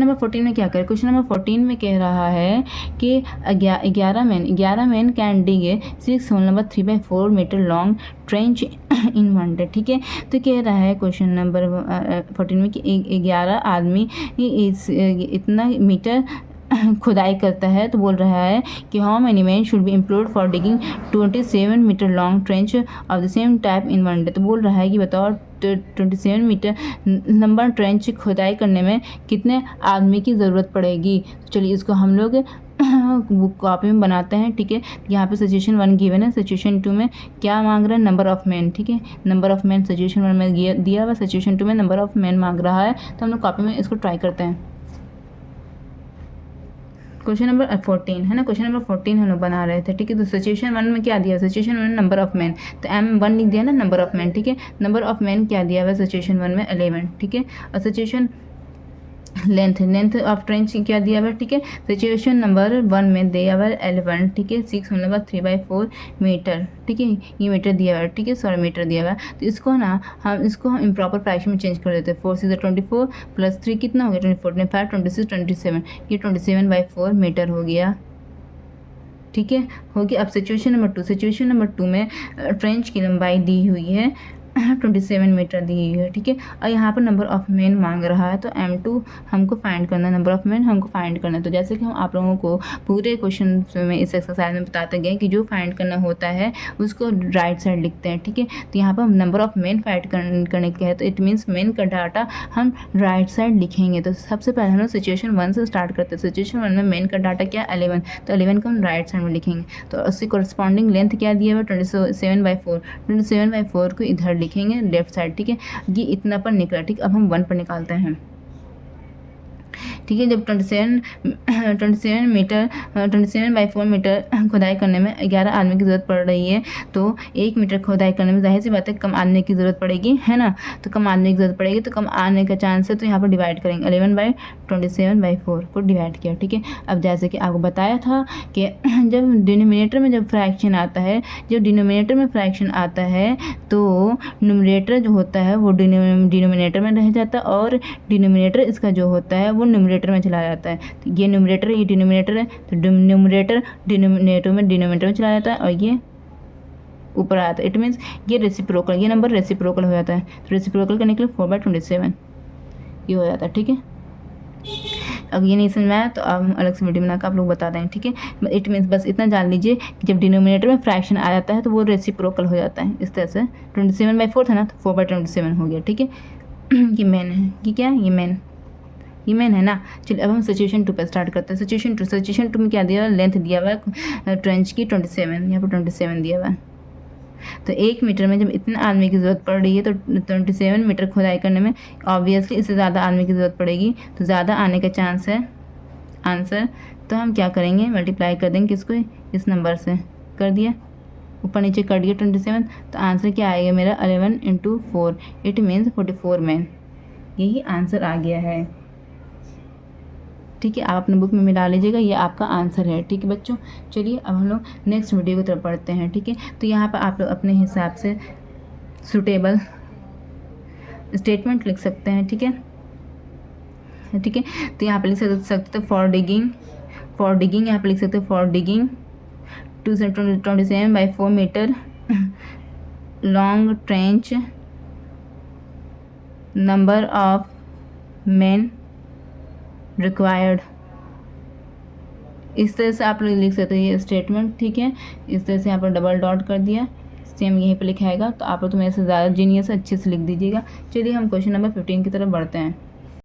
Number 14 में क्या करें? क्वेश्चन नंबर 14 में कह रहा है कि 11 man can dig a 6 hole number 3/4 metre long trench in 1 day. ठीक है, तो कह रहा है क्वेश्चन नंबर 14 में कि 11 आदमी इतना मीटर खुदाई करता है। तो बोल रहा है कि how many man should be employed for digging 27 metre long trench of the same type in 1 day. तो बोल रहा है कि बताओ 27 मीटर लंबा ट्रेंच खुदाई करने में कितने आदमी की ज़रूरत पड़ेगी। तो चलिए इसको हम लोग बुक कॉपी में बनाते हैं। ठीक है, यहाँ पे सिचुएशन 1 गिवन है, सिचुएशन 2 में क्या मांग रहा है? Number of man. ठीक है, नंबर ऑफ मैन सिचुएशन 1 में दिया हुआ, सिचुएशन 2 में नंबर ऑफ मैन मांग रहा है। तो हम लोग कॉपी में इसको ट्राई करते हैं। क्वेश्चन नंबर 14 है ना, क्वेश्चन नंबर 14 हम लोग बना रहे थे। ठीक है, तो सिचुएशन 1 में क्या दिया? सिचुएशन 1 में नंबर ऑफ मैन, तो M1 लिख दिया ना, नंबर ऑफ मैन। ठीक है, नंबर ऑफ मैन क्या दिया हुआ सिचुएशन 1 में? 11। ठीक है, और सिचुएशन लेंथ ऑफ ट्रेंच क्या दिया हुआ? ठीक है, सिचुएशन नंबर 1 में दिया हुआ 11। ठीक है, 6 होल नंबर 3/4 मीटर। ठीक है, ये मीटर दिया हुआ है। ठीक है, सॉरी मीटर दिया हुआ है। तो इसको ना हम इम्प्रॉपर फ्रैक्शन में चेंज कर देते हैं। 4 6 24 प्लस 3 कितना हो गया? 24 25 26 27, ये 27/4 मीटर हो गया। ठीक है, हो गया। अब सिचुएशन नंबर 2, सिचुएशन नंबर 2 में ट्रेंच की लंबाई दी हुई है 27 मीटर दी हुई है। ठीक है, और यहाँ पर नंबर ऑफ मैन मांग रहा है। तो M2 हमको फाइंड करना है, नंबर ऑफ मैन हमको फाइंड करना है। तो जैसे कि हम आप लोगों को पूरे क्वेश्चन में इस एक्सरसाइज में बताते गए कि जो फाइंड करना होता है उसको राइट साइड लिखते हैं। ठीक है, तो यहाँ पर हम नंबर ऑफ मैन फाइंड करने के है, तो इट मीन्स मैन का डाटा हम राइट साइड लिखेंगे। तो सबसे पहले हम लोग सिचुएशन 1 से स्टार्ट करते हैं। सिचुएशन 1 में मैन का डाटा क्या? 11, तो 11 को हम राइट साइड में लिखेंगे। तो उससे कॉरस्पॉन्डिंग लेंथ क्या दिया हुआ? 27/4, 27/4 को इधर लिखेंगे लेफ्ट साइड। ठीक है, ये इतना पर निकला। ठीक, अब हम 1 पर निकालते हैं। ठीक है, जब 27 मीटर 27/4 मीटर खुदाई करने में 11 आदमी की ज़रूरत पड़ रही है, तो 1 मीटर खुदाई करने में जाहिर सी बात है कम आदमी की ज़रूरत पड़ेगी, है ना। तो कम आदमी की ज़रूरत पड़ेगी, तो कम आने का चांस है। तो यहाँ पर डिवाइड करेंगे, 11/27/4 को डिवाइड किया। ठीक है, अब जैसे कि आपको बताया था कि जब डिनोमिनेटर में जब फ्रैक्शन आता है, जब डिनोमिनेटर में फ्रैक्शन आता है तो न्यूमरेटर जो होता है वो डिनोमिनेटर में रह जाता है, और डिनोमिनेटर इसका जो होता है वो न्यूमरेटर में चला जाता है। तो ये न्यूमरेटर, ये डिनोमिनेटर है, तो न्यूमरेटर डिनोमिनेटर में चला जाता है, और ये ऊपर आता है। इट मीन्स ये रेसिप्रोकल, ये नंबर रेसिप्रोकल हो जाता है। तो रेसिप्रोकल करने के लिए 4/27 ये हो जाता है। ठीक है, अगर ये नहीं समझ में आया तो आप अलग से वीडियो बनाकर आप लोग बता दें। ठीक है, इट मीन्स बस इतना जान लीजिए कि जब डिनोमिनेटर में फ्रैक्शन आ जाता है तो वो रेसिप्रोकल हो जाता है। इस तरह से 27/4 था ना, तो 4/27 हो गया। ठीक है, ये मैन है, ये क्या है? ये मैन है ना। चलिए अब हम सिचुएशन 2 पर स्टार्ट करते हैं। सिचुएशन 2 में क्या दिया हुआ? लेंथ दिया हुआ है ट्रेंच की 27, यहाँ पर 27 दिया हुआ है। तो 1 मीटर में जब इतने आदमी की ज़रूरत पड़ रही है तो 27 मीटर खुदाई करने में ऑब्वियसली इससे ज़्यादा आदमी की ज़रूरत पड़ेगी, तो ज़्यादा आने का चांस है आंसर। तो हम क्या करेंगे? मल्टीप्लाई कर देंगे किसको? इस नंबर से कर दिया, ऊपर नीचे कर दिया 27। तो आंसर क्या आएगा मेरा? 11 × 4, इट मीन्स 44 मैन। यही आंसर आ गया है। ठीक है, आप अपने बुक में मिला लीजिएगा, ये आपका आंसर है। ठीक है बच्चों, चलिए अब हम लोग नेक्स्ट वीडियो की तरफ पढ़ते हैं। ठीक है, तो यहाँ पर आप लोग अपने हिसाब से सूटेबल स्टेटमेंट लिख सकते हैं। ठीक है, ठीक है, तो यहाँ पर लिख सकते फॉर डिगिंग यहाँ पर लिख सकते for digging 27/4 metre long trench, number of man required. इस तरह से आप लोग लिख सकते हैं ये स्टेटमेंट। ठीक है, इस तरह से यहाँ पर डबल डॉट कर दिया, सेम यहीं पर लिखाएगा। तो आप लोग तो मेरे से ज़्यादा जीनियस अच्छे से लिख दीजिएगा। चलिए हम क्वेश्चन नंबर 15 की तरफ बढ़ते हैं।